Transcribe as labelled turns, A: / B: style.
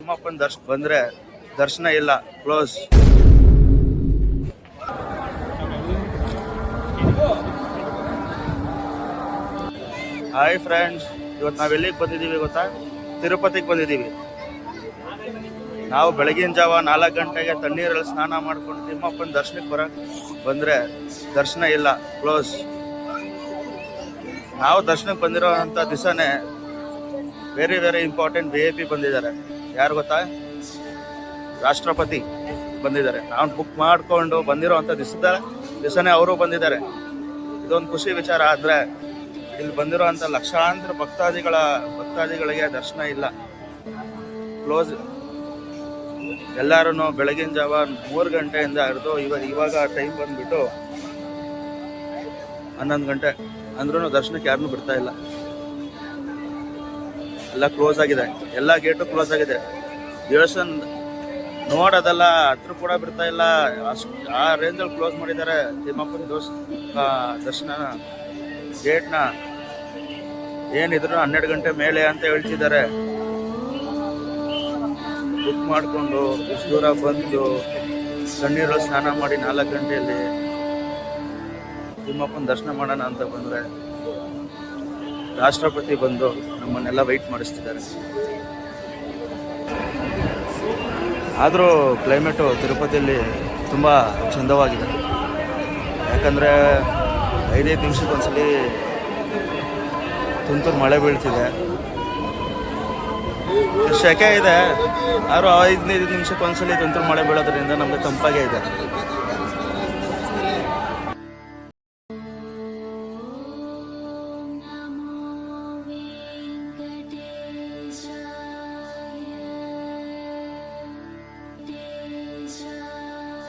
A: ತಿಮ್ಮಪ್ಪನ ಬಂದರೆ ದರ್ಶನ ಇಲ್ಲ, ಕ್ಲೋಸ್. ಹಾಯ್ ಫ್ರೆಂಡ್ಸ್, ಇವತ್ತು ನಾವು ಎಲ್ಲಿಗೆ ಬಂದಿದ್ದೀವಿ ಗೊತ್ತಾ? ತಿರುಪತಿಗೆ ಬಂದಿದ್ದೀವಿ. ನಾವು ಬೆಳಗಿನ ಜಾವ 4 ಗಂಟೆಗೆ ತಣ್ಣೀರಲ್ಲಿ ಸ್ನಾನ ಮಾಡ್ಕೊಂಡು ತಿಮ್ಮಪ್ಪನ ದರ್ಶನಕ್ಕೆ ಬಂದರೆ ದರ್ಶನ ಇಲ್ಲ, ಕ್ಲೋಸ್. ನಾವು ದರ್ಶನಕ್ಕೆ ಬಂದಿರೋ ಅಂಥ ದಿವಸನೇ ವೆರಿ ಇಂಪಾರ್ಟೆಂಟ್ VIP ಬಂದಿದ್ದಾರೆ. ಯಾರು ಗೊತ್ತಾ? ರಾಷ್ಟ್ರಪತಿ ಬಂದಿದ್ದಾರೆ. ನಾವು ಬುಕ್ ಮಾಡಿಕೊಂಡು ಬಂದಿರೋ ಅಂಥ ದಿವಸನೇ ಅವರು ಬಂದಿದ್ದಾರೆ. ಇದೊಂದು ಖುಷಿ ವಿಚಾರ. ಆದರೆ ಇಲ್ಲಿ ಬಂದಿರೋ ಅಂಥ ಲಕ್ಷಾಂತರ ಭಕ್ತಾದಿಗಳಿಗೆ ದರ್ಶನ ಇಲ್ಲ, ಕ್ಲೋಸ್. ಎಲ್ಲರೂ ಬೆಳಗಿನ ಜಾವ 3 ಗಂಟೆಯಿಂದ ಹಿಡಿದು ಇವಾಗ ಟೈಮ್ ಬಂದ್ಬಿಟ್ಟು 11 ಗಂಟೆ ಅಂದ್ರೂ ದರ್ಶನಕ್ಕೆ ಯಾರನ್ನೂ ಬಿಡ್ತಾ ಇಲ್ಲ. ಎಲ್ಲ ಕ್ಲೋಸ್ ಆಗಿದೆ, ಎಲ್ಲ ಗೇಟು ಕ್ಲೋಸ್ ಆಗಿದೆ. ದೇವಸ್ಥಾನ ನೋಡೋದಲ್ಲ, ಹತ್ರ ಕೂಡ ಬಿಡ್ತಾ ಇಲ್ಲ. ಆ ರೇಂಜಲ್ಲಿ ಕ್ಲೋಸ್ ಮಾಡಿದ್ದಾರೆ ತಿಮ್ಮಪ್ಪನ ದರ್ಶನ ಗೇಟ್ನ. ಏನಿದ್ರು 12 ಗಂಟೆ ಮೇಲೆ ಅಂತ ಹೇಳ್ತಿದ್ದಾರೆ. ಬುಕ್ ಮಾಡಿಕೊಂಡು ಇಷ್ಟು ದೂರ ಬಂದು ತಣ್ಣೀರಲ್ಲಿ ಸ್ನಾನ ಮಾಡಿ 4 ಗಂಟೆಯಲ್ಲಿ ತಿಮ್ಮಪ್ಪನ ದರ್ಶನ ಮಾಡೋಣ ಅಂತ ಬಂದರೆ ರಾಷ್ಟ್ರಪತಿ ಬಂದು ನಮ್ಮನ್ನೆಲ್ಲ ವೆಯ್ಟ್ ಮಾಡಿಸ್ತಿದ್ದಾರೆ. ಆದರೂ ಕ್ಲೈಮೇಟು ತಿರುಪತಿಯಲ್ಲಿ ತುಂಬ ಚಂದವಾಗಿದೆ. ಯಾಕಂದರೆ 5 ನಿಮಿಷಕ್ಕೊಂದ್ಸಲಿ ತುಂತುರು ಮಳೆ ಬೀಳ್ತಿದೆ. ಸೆಕೆ ಇದೆ, ಆದರೂ 5 ನಿಮಿಷಕ್ಕೊಂದ್ಸಲಿ ತುಂತುರು ಮಳೆ ಬೀಳೋದ್ರಿಂದ ನಮಗೆ ತಂಪಾಗೇ ಇದೆ.